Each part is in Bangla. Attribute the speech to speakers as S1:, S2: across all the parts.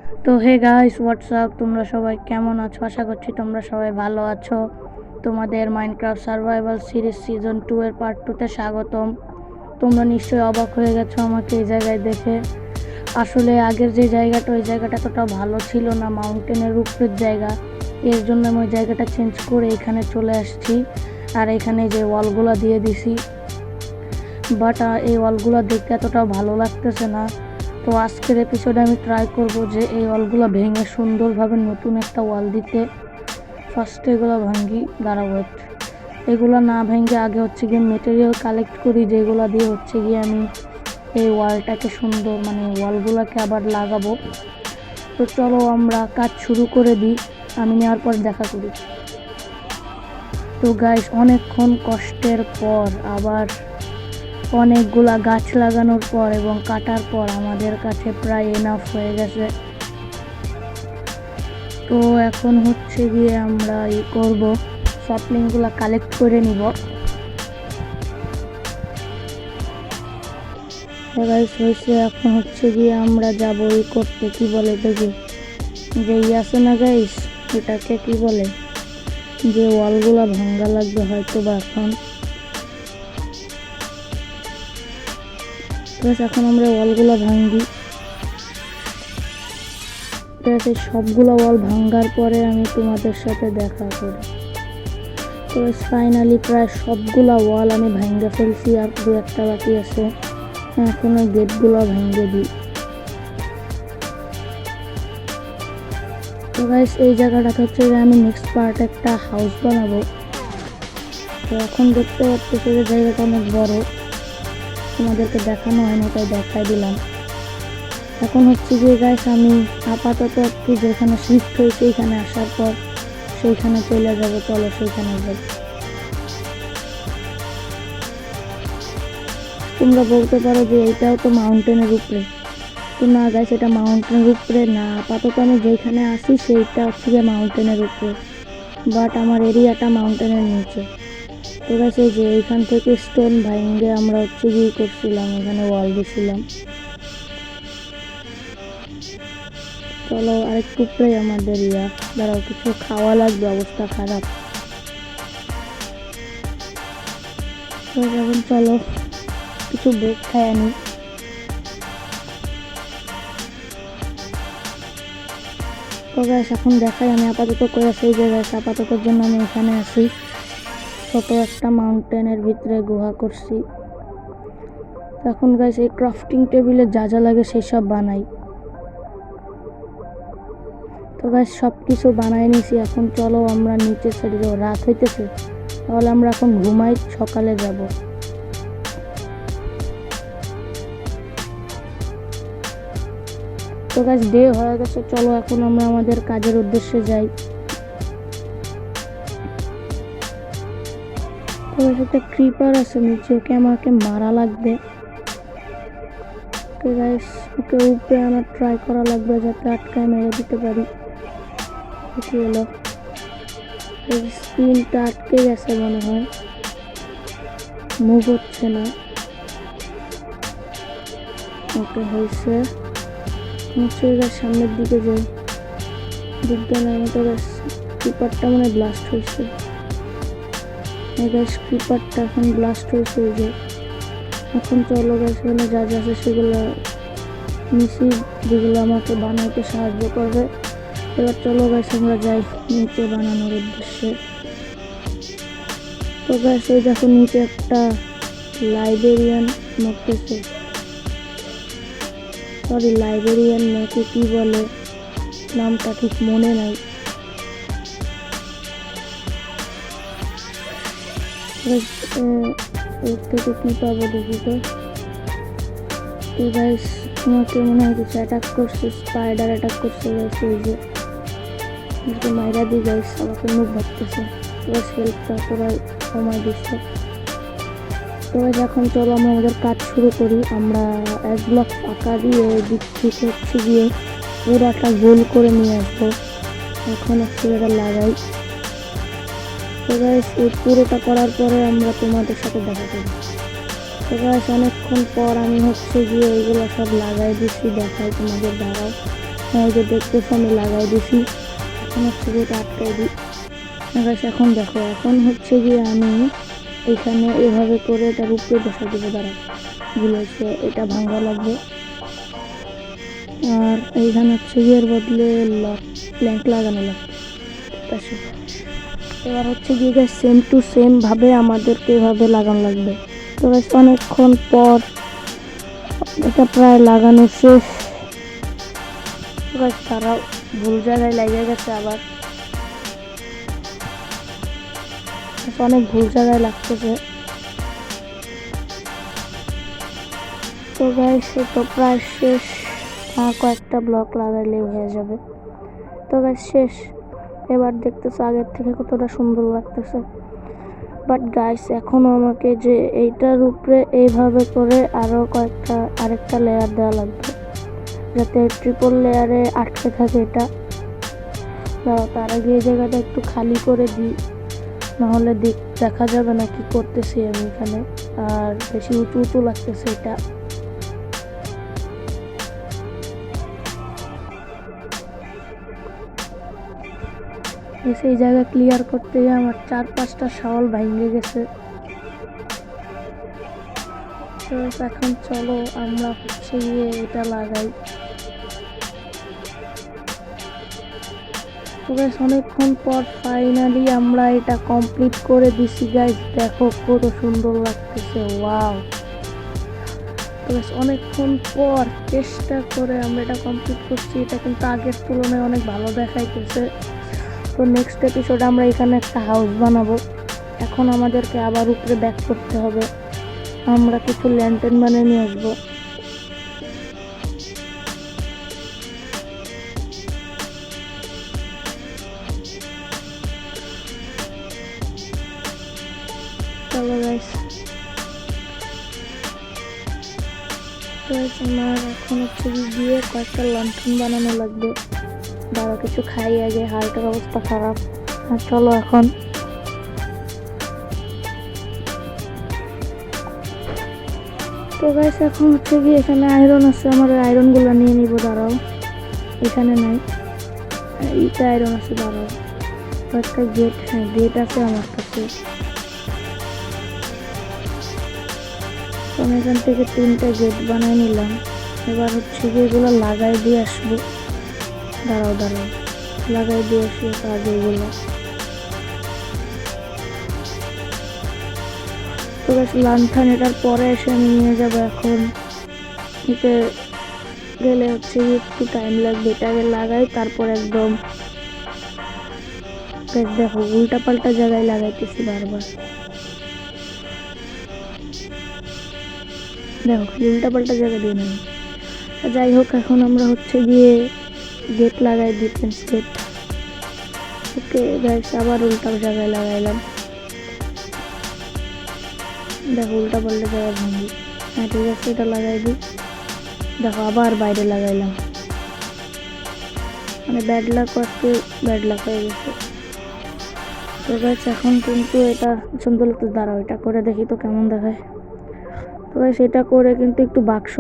S1: তো হে গাইস, হোয়াটসঅ্যাপ, তোমরা সবাই কেমন আছো? আশা করছি তোমরা সবাই ভালো আছো। তোমাদের মাইনক্রাফট সার্ভাইভাল সিরিজ সিজন 2 এর পার্ট 2 তে স্বাগতম। তোমরা নিশ্চয়ই অবাক হয়ে গেছো আমাকে এই জায়গায় দেখে। আসলে আগের যে জায়গাটা, ওই জায়গাটা এতটা ভালো ছিল না, মাউন্টেনের উপরের জায়গা। এর জন্য আমি ওই জায়গাটা চেঞ্জ করে এখানে চলে আসছি। আর এখানে যে ওয়ালগুলো দিয়ে দিছি, বাট এই ওয়ালগুলো দেখতে এতটা ভালো লাগতেছে না। তো আজকের এপিসোডে আমি ট্রাই করব যে এই ওয়ালগুলো ভেঙে সুন্দরভাবে নতুন একটা ওয়াল দিতে। ফার্স্টে এগুলো ভাঙ্গি, দাঁড়াবো, এগুলো না ভেঙে আগে হচ্ছে গিয়ে মেটেরিয়াল কালেক্ট করি, যেগুলো দিয়ে হচ্ছে গিয়ে আমি এই ওয়ালটাকে সুন্দর, মানে ওয়ালগুলোকে আবার লাগাবো। তো চলো আমরা কাজ শুরু করে দিই, আমি নেওয়ার পর দেখা করি। তো গাইস, অনেকক্ষণ কষ্টের পর, আবার অনেকগুলা গাছ লাগানোর পর এবং কাটার পর আমাদের কাছে প্রায় এনাফ হয়ে গেছে। তো এখন হচ্ছে গিয়ে আমরা করব, স্যাপলিংগুলো কালেক্ট করে নিব। হয়েছে, এখন হচ্ছে গিয়ে আমরা যাব করতে, কি বলে দেখি, যে আছে না গাইস, এটাকে কি বলে, যে ওয়ালগুলা ভাঙ্গা লাগবে হয়তো বা এখন। এখন আমরা ওয়ালগুলো ভাঙ্গি। সবগুলো ওয়াল ভাঙ্গার পরে আমি তোমাদের সাথে দেখা করি। তো ফাইনালি প্রায় সবগুলা ওয়াল আমি ভাঙ্গে ফেলছি, আর দু একটা বাকি আছে। এখন ওই গেটগুলো ভেঙে দিই। তো গাইস, এই জায়গাটাতে হচ্ছে যে আমি নেক্সট পার্ট একটা হাউস বানাবো। তো এখন দেখতে পাচ্ছি যে জায়গাটা অনেক বড়, তোমাদেরকে দেখানো হয় না, তাই দেখাই দিলাম। এখন হচ্ছে যে গাইস, আমি আপাতত একটু যেখানে শিফট হয়েছে এখানে আসার পর সেইখানে চলে যাব। চলো সেইখানে যাই। তোমরা বলতে পারো যে এইটাও তো মাউন্টেনের উপরে। তো না গাইস, এটা মাউন্টেনের উপরে না, আপাতত আমি যেখানে আসি সেইটা হচ্ছে যে মাউন্টেনের উপরে, বাট আমার এরিয়াটা মাউন্টেনের নিচে। তো গাইস, এই যে এইখান থেকে স্টোন ভাঙে আমরা হচ্ছে গিয়ে করছিলাম, এখানে ওয়াল দিছিলাম। চলো আরেকটু উপরে আমাদের দাঁড়াও, কিছু খাওয়া লাগবে, অবস্থা খারাপ। তো এখন চলো কিছু ব্রেক খাই আনি। তো গাইস, এখন দেখাই আমি আপাতত করে সেই জায়গায় আপাততর জন্য আমি এখানে আসি। ছোট একটা মাউন্টেনের ভিতরে গুহা করছি। এখন গাইস, এই ক্রাফটিং টেবিলে যা যা লাগে সেই সব বানাই। তো গাইস, সব কিছু বানাই নিছি। এখন চলো আমরা নিচে সাইডে যাবো, রাত হইতেছে, তাহলে আমরা এখন ঘুমাই, সকালে যাব। তো গাইস, ডে হয়ে গেছে, চলো এখন আমরা আমাদের কাজের উদ্দেশ্যে যাই। তো একটা ক্রিপার আছে নিচে, ওকে আমাকে মারা লাগবে। ওকে গাইস, ওকে উপরে আমার ট্রাই করা লাগবে যাতে আটকায় মেরে দিতে পারি। কি হলো, স্ক্রিনটা আটকে গেছে মনে হয়, মুভ হচ্ছে না। ওকে হয়েছে, সামনের দিকে যাই। বিজ্ঞান তো ক্রিপারটা মানে ব্লাস্ট হয়েছে। ক্রিপারটা এখন ব্লাস্ট হয়েছে। যে এখন চলো গাছ, মানে যা যা আছে সেগুলো নিচে, যেগুলো আমাকে বানাইতে সাহায্য করবে। এবার চলো গাছ, আমরা যাই নিচে বানানোর উদ্দেশ্যে। তো গাছ, এই দেখো নিচে একটা লাইব্রেরিয়ান মরতেছে, সরি লাইব্রেরিয়ান নাকি কি বলে, নামটা ঠিক মনে নাই। এর থেকে কি পাবো দেখি তো। গাইস, তোমাকে মনে হয় কিছু অ্যাটাক করছে, স্পাইডার অ্যাটাক করছে গাইস। এই যে মাইরা দি গাইস, আমাকে মুখ ভাবতেছে। গাইস, হেল্পটা তোরা সময় দিচ্ছে। তো গাইস, এখন চলো আমরা আমাদের কাজ শুরু করি। আমরা এক ব্লক ফাঁকা দিয়ে দিক থেকে হচ্ছে গিয়ে পুরাটা গোল করে নিয়ে আসবো। এখন হচ্ছে এটা লাগাই। তো গাইস, এই পুরোটা করার পরে আমরা তোমাদের সাথে দেখা করি। তো গাইস, অনেকক্ষণ পর আমি হচ্ছে গিয়ে এগুলো সব লাগাই দিচ্ছি, দেখাই তোমাদের। দাঁড়াও, এই যে দেখতেছো আমি লাগাই দিছি, এখন হচ্ছে গিয়ে এটা আটকাই দিই। এখন দেখো, এখন হচ্ছে গিয়ে আমি এখানে এভাবে করে এটার উপরে বসা দেবো। দাঁড়াও, ভুল হয়েছে, এটা ভাঙা লাগবে। আর এইখানে হচ্ছে গিয়ে এর বদলে প্ল্যাঙ্ক লাগানো লাগবে। ঠিক আছে, এবার হচ্ছে গিয়ে সেম টু সেম ভাবে আমাদেরকে এভাবে লাগানো লাগবে। তো অনেকক্ষণ পর এটা প্রায় লাগানো শেষ। তারাও ভুল জায়গায় লেগে গেছে, আবার অনেক ভুল জায়গায় লাগতেছে। তো গাইস তো প্রায় শেষ, কয়েকটা ব্লক লাগাইলেই হয়ে যাবে। তো গাইস শেষ। এবার দেখতেছো আগের থেকে কতটা সুন্দর লাগতেছে। বাট গাইস এখনো আমাকে যে এইটার উপরে এইভাবে করে আরো আরেকটা লেয়ার দেওয়া লাগবে, যাতে ট্রিপল লেয়ারে আটকে থাকে এটা। তার আগে এই জায়গাটা একটু খালি করে দিই, নাহলে দেখা যাবে না কি করতেছি আমি এখানে, আর বেশি উঁচু উঁচু লাগতেছে এটা। সেই জায়গা ক্লিয়ার করতে গিয়ে আমার 4-5টা শাওল ভেঙে গেছে। তো এখন চলো আমরা হচ্ছে গিয়ে এটা লাগাই। তো গাইস অনেকক্ষণ পর ফাইনালি আমরা এটা কমপ্লিট করে দিছি গাইস, দেখো কত সুন্দর লাগতেছে, ওয়াও। তো গাইস অনেকক্ষণ পর চেষ্টা করে আমরা এটা কমপ্লিট করছি, এটা কিন্তু আগের তুলনায় অনেক ভালো দেখাইতেছে। তো নেক্সট এপিসোডে আমরা এখানে একটা হাউস বানাবো। এখন আমাদেরকে আবার উপরে ব্যাক করতে হবে, আমরা কিছু ল্যান্টার্ন বানিয়ে নিয়ে আসবো। চলো গাইস, আমার এখন হচ্ছে গিয়ে কয়েকটা ল্যান্টার্ন বানানো লাগবে। দাঁড়া কিছু খাই আগে, হালটার অবস্থা খারাপ। আর চলো এখন তো গাইস এখন হচ্ছে কি এখানে আয়রন আছে, আমার আয়রন গুলো নিয়ে নিব। দাঁড়াও, এখানে নাই, এইটা আয়রন আছে। দাঁড়াও, একটা গেট, হ্যাঁ গেট আছে আমার কাছে। আমি এখান থেকে 3টা গেট বানাই নিলাম। এবার হচ্ছে কি এগুলো লাগাই দিয়ে আসবো। দাঁড়াও লাগাই দিয়ে আসি আগে এগুলো। তো বেশ লান্থান এটার পরে এসে আমি নিয়ে যাবো। এখন নিতে গেলে হচ্ছে একটু টাইম লাগবে, এটাকে লাগাই তারপর একদম। দেখো উল্টা পাল্টা জায়গায় লাগাইতেছি বারবার, দেখো উল্টা পাল্টা জায়গা দিয়ে নেই। যাই হোক, এখন আমরা হচ্ছে গিয়ে গেট লাগাই, ডিফেন্স গেট। ওকে গাইস, আবার উল্টা জায়গায় লাগাইলাম। দেখো উল্টা পাল্টা জায়গায় ভাঙি। হ্যাঁ ঠিক আছে, এটা লাগাই দিই। দেখো আবার বাইরে লাগাইলাম, মানে ব্যাড লাক হয়ে গেছে। তো গাইস এখন কিন্তু এটা সুন্দর লাগতে, দাঁড়াও এটা করে দেখি তো কেমন দেখায়। তো গাইস এটা করে কিন্তু একটু বাক্স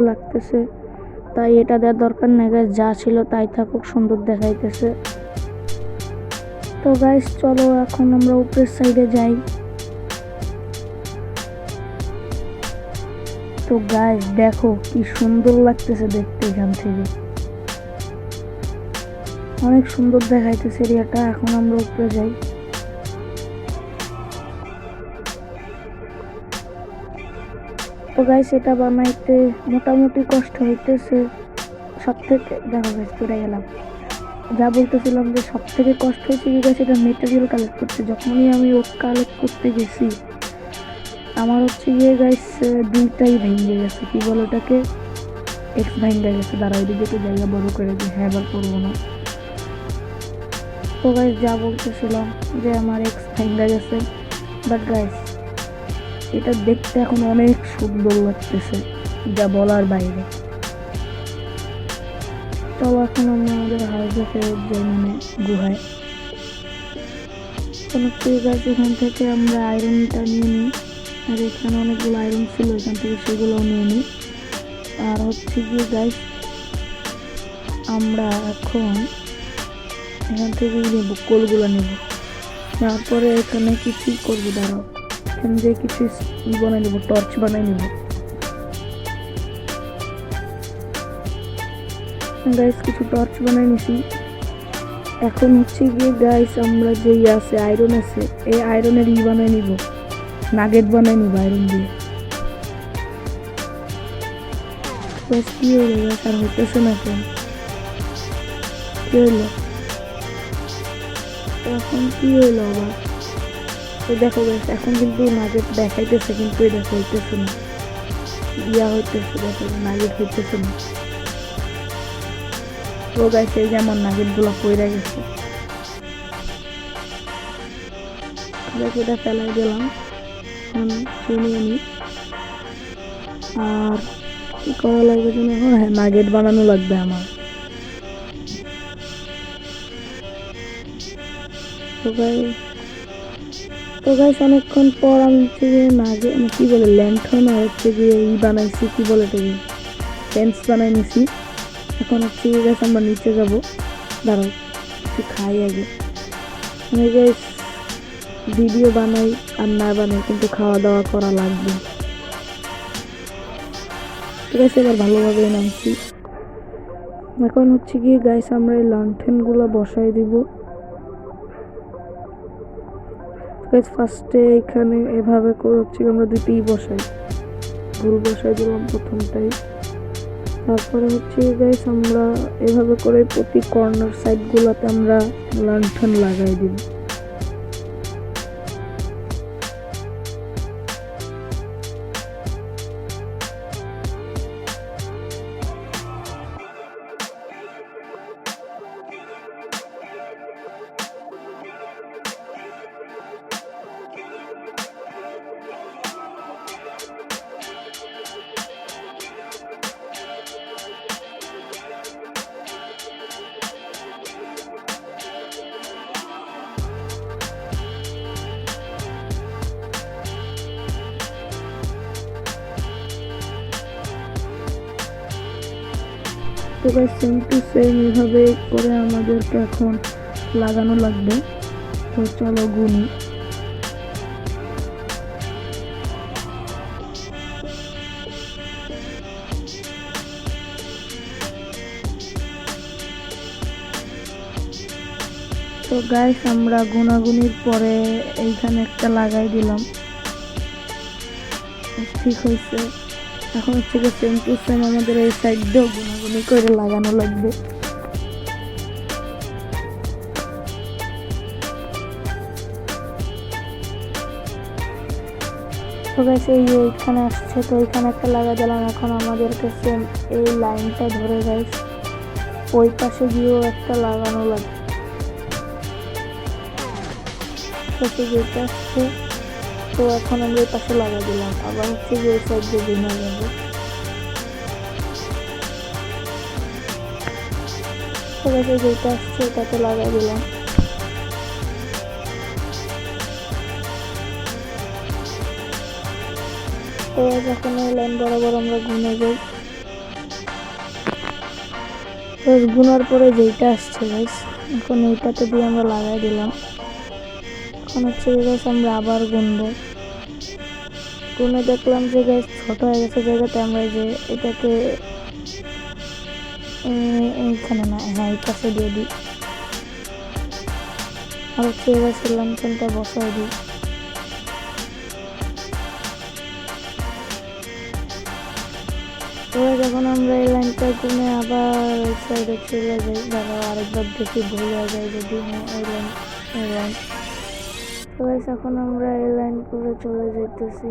S1: লাগতেছে, তাই এটা দেওয়ার দরকার নেই গাইস, যা ছিল তাই থাকুক, সুন্দর দেখাইতেছে। তো গাইস চলো এখন আমরা উপরের সাইডে যাই। তো গাইস দেখো কি সুন্দর লাগতেছে দেখতে, এখান থেকে অনেক সুন্দর দেখাইতেছে এরিয়াটা। এখন আমরা উপরে যাই। তো গাইস এটা বানাইতে মোটামুটি কষ্ট হইতেছে সব থেকে। দেখো গাইস পড়ে গেলাম, যা বলতেছিলাম যে সব থেকে কষ্ট হয়েছে কি গাইস, এটা মেটেরিয়াল কালেক্ট করতে। যখনই আমি ওক কালেক্ট করতে গেছি আমার হচ্ছে গিয়ে গাইস 2টাই ভেঙে গেছে, কি বলো ওটাকে, এক্স ভেঙে গেছে। দাঁড়াও দিকে একটু জায়গা বড় করে দিই, হ্যাঁ এবার করবো না। তো গাইস যা বলতেছিলাম যে আমার এক্স ভেঙে গেছে, বাট গাইস এটা দেখতে এখন অনেক সুন্দর লাগতেছে, যা বলার বাইরে। চলো এখন আমরা আমাদের হাউসে ফেরত যাই, মানে গুহায়। কোনো গাছ এখান থেকে আমরা আয়রনটা নিয়ে নিই, আর এখানে অনেকগুলো আয়রন ছিল, এখান থেকে সেগুলোও নিয়ে নিই। আর হচ্ছে গিয়ে গাইস আমরা এখন এখান থেকে নেব, কোলগুলো নেব, তারপরে এখানে কিছুই করবো, দাঁড়াও এখান থেকে কিছু বানাই নেবো, টর্চ বানাই নেব। গাইস কিছু টর্চ বানাই নিছি। এখন হচ্ছে গিয়ে গাইস আমরা যে আছে আয়রন আছে, এই আয়রনের বানাই নিব, নাগেট বানাই নিব আয়রন দিয়ে। কি হইলো গাইস, আর হইতেছে না কেন, কি হইলো এখন, কি হইলো আবার? তো দেখো গাইস এখন কিন্তু নাগেট দেখাইতেছে, কিন্তু এটা হইতেছে না, হইতেছে, দেখো নাগেট হইতেছে না। তো গাইস এই যে আমার নাগেট গুলো পইরা গেছে, দেখো এটা ফেলাই দিলাম। চিনি আনি, আর কি করা লাগবে যেন, হ্যাঁ নাগেট বানানো লাগবে আমার। তো গাইস অনেকক্ষণ পর আমি হচ্ছে গিয়ে নাগেট কি বলে ল্যান্থন হচ্ছে গিয়ে বানাইছি, কি বলে এটাকে ফেন্স বানাই নিছি। এখন হচ্ছে গাইস আমরা নিচে যাবো, দাঁড়াও একটু খাই আগে। গাইস ভিডিও বানাই আর না বানাই কিন্তু খাওয়া দাওয়া করা লাগবে। ঠিক আছে এবার ভালোভাবে নামছি। এখন হচ্ছে গিয়ে গাইস আমরা এই লণ্ঠন গুলো বসাই দিব। গাইস ফার্স্টে এখানে এভাবে করে হচ্ছে আমরা দুটি বসাই, ভুল বসাই দিলাম প্রথমটাই। তারপরে হচ্ছে গাইস আমরা এভাবে করে প্রতি কর্নার সাইড গুলোতে আমরা লণ্ঠন লাগাই দিব। তো গাইস সেম টু সেম এভাবে করে আমাদেরকে এখন লাগানো লাগবে। তো চলো গুনি। তো গাইস আমরা গুনাগুনির পরে এইখানে একটা লাগাই দিলাম, ঠিক হয়েছে। এখন হচ্ছে গিয়ে সেম টু সেম আমাদের এই সাইড দিয়েও গুনাগুনি করে লাগানো লাগবে। তো গাইস এইখানে আসছে, তো এইখানে একটা লাগা দিলাম। এখন আমাদেরকে সেম এই লাইনটা ধরে গাইস ওই পাশে গিয়েও একটা লাগানো লাগবে। যেটা আসছে তো এখন আমরা এই পাশে লাগা দিলাম, আবার হচ্ছে যে এই সাইড দিয়ে গুনা যাবে। যেটা আসছে এটাতে লাগাই দিলাম। তো যখন এই লাইন বরাবর আমরা গুনে যাই, তো গুনার পরে যেটা আসছে গাইস এখন এইটাতে দিয়ে আমরা লাগাই দিলাম। এখন হচ্ছে গাইস আমরা আবার গুনবো, গুনে দেখলাম যে গাইস ছোট হয়ে গেছে জায়গাতে, আমরা যে এটাকে এইখানে না, হ্যাঁ এই পাশে দিয়ে দিই। আর হচ্ছে এবার লণ্ঠনটা বসাই দিই। এবার যখন আমরা এই লাইনটা গুনে আবার ওই সাইডে চলে যাই, দাঁড়াও আরেকবার দেখি ভুল হয়ে যায় যদি, হ্যাঁ এই লাইন। তো গাইস এখন আমরা এই লাইন করে চলে যাইতেছি,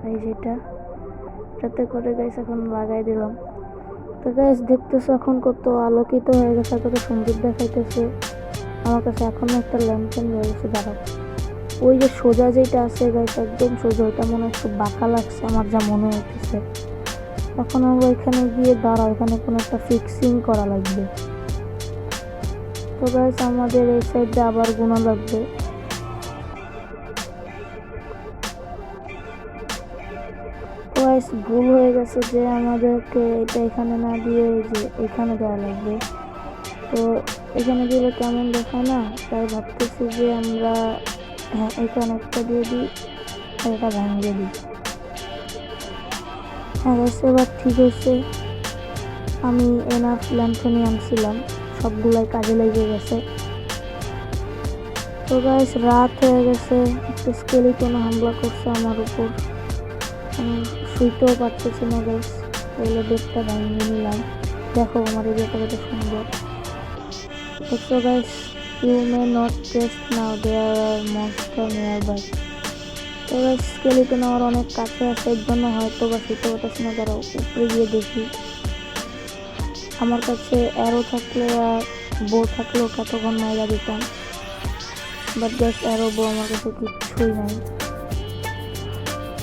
S1: এই এটাতে করে গাইস এখন লাগাই দিলাম। তো গাইস দেখতেছো এখন কত আলোকিত হয়ে গেছে, কত সুন্দর দেখাইতেছে আমার কাছে। এখনো একটা ল্যাম্পেন রয়ে গেছে, দাঁড়াও ওই যে সোজা যেটা আছে গাইস একদম সোজা, ওইটা মনে হয় একটু বাঁকা লাগছে আমার যা মনে হচ্ছে। এখন আমরা এখানে গিয়ে দাঁড়াও, এখানে কোনো একটা ফিক্সিং করা লাগবে। তো গাইস আমাদের এই সাইডে আবার গুনা লাগবে। তো গাইস ভুল হয়ে গেছে যে আমাদেরকে এটা এখানে না দিয়ে এই যে এখানে দেওয়া লাগবে। তো এখানে দিলে কেমন দেখায় না, তাই ভাবতেছি যে আমরা হ্যাঁ এখানে একটা দিয়ে দিই আর এটা ভাঙিয়ে দিই। হ্যাঁ গাইস এবার ঠিক হয়েছে। আমি এনাফ ল্যাম্প নিয়ে আনছিলাম, সবগুলাই কাজে লেগে গেছে। তো গাইস রাত হয়ে গেছে, একটা স্কেলিটন হামলা করছে আমার উপর, আমি শুইতেও পারতেছি না গাইস। তাহলে বেডটা ভাঙিয়ে নিলাম। দেখো আমার এরিয়াটা কত সুন্দর দেখছো guys. You may not rest now, there are monster nearby. তো গাইস স্কেলিটন আমার অনেক কাছে আছে, এর জন্য হয়তো বা শুইতে পারতেছি না। তারা উপরে গিয়ে দেখি, আমার কাছে অ্যারো থাকলে আর বউ থাকলেও কতক্ষণ মাইরা দিতাম, বাট গাইস অ্যারো বউ আমার কাছে কিচ্ছুই নাই।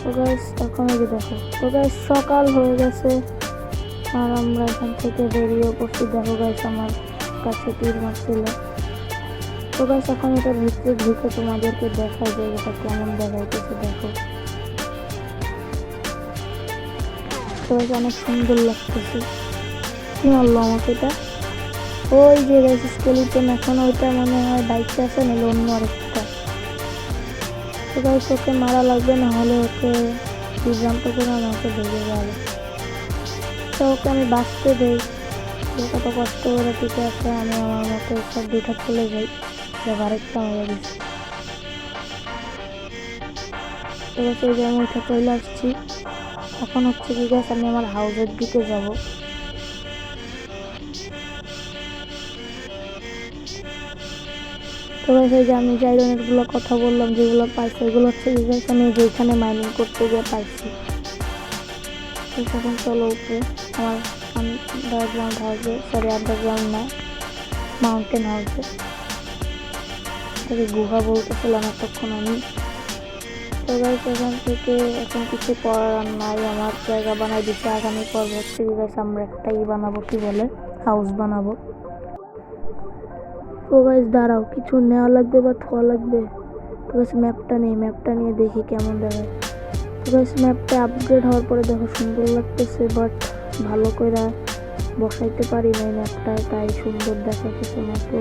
S1: তো গাইস এখন এই যে দেখো, তো গাইস সকাল হয়ে গেছে আর আমরা এখান থেকে বেরিয়ে পড়ছি। দেখো গাইস আমার কাছে তীর মারছিল। তো গাইস এখন এটার ভিতরে ঢুকে তোমাদেরকে দেখাই যে এটা কেমন দেখাইতেছে। দেখো তো গাইস অনেক সুন্দর লাগতেছে। কি মারলো আমাকে এটা? ওই যে গাইস স্কেলিটন, এখন ওইটা মনে হয় বাইকটা আছে নাহলে অন্য আরেকটা। তো গাইস ওকে মারা লাগবে, না হলে ওকে বিভ্রান্ত করে আমাকে ভেঙে যাবে। তো ওকে আমি বাঁচতে দেই, কত কষ্ট করে টিকে আছে। আমি আমার মতো সব দুইটা চলে যাই, আরেকটা হয়ে গেছে। তো গাইস এই যে আমি উঠে চলে আসছি। এখন হচ্ছে কি গাইস আমি আমার হাউসের দিকে যাব। তো গাইস এই যে আমি যে আইরনেরগুলো কথা বললাম যেগুলো পাইছি, এগুলো হচ্ছে কি গাইস আমি যেখানে মাইনিং করতে গিয়ে পাইছি। তো এখন চলো উপরে আমার আন্ডারগ্রাউন্ড হাউসে, সরি আন্ডারগ্রাউন্ড না, মাউন্টেন হাউসে। তাকে গুহা বলতেছিলাম এতক্ষণ আমি। তো গাইস এখান থেকে এখন কিছু করার নাই, আমার জায়গা বানাই দিচ্ছে। আগামী পর্ব হচ্ছে কি গাইস আমরা একটাই বানাবো, কি বলে হাউস বানাবো। তো গাইস দাঁড়াও, কিছু নেওয়া লাগবে বা থোয়া লাগবে। তো গাইস ম্যাপটা নিয়ে দেখি কেমন দেখায়। তো গাইস ম্যাপটা আপগ্রেড হওয়ার পরে দেখো সুন্দর লাগতেছে, বাট ভালো করে বসাইতে পারি নাই ম্যাপটা, তাই সুন্দর দেখাইতেছে মাত্র।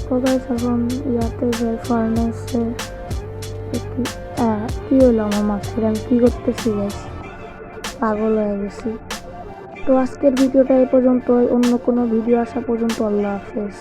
S1: তো গাইস এখন ইয়াতে যাই ফার্নেসে। কি হলো আমার মাথায়, আমি কি করতেছি গাইস, পাগল হয়ে গেছি। তো আজকের ভিডিওটা এই পর্যন্ত, অন্য কোনো ভিডিও আসা পর্যন্ত আল্লাহ হাফেজ।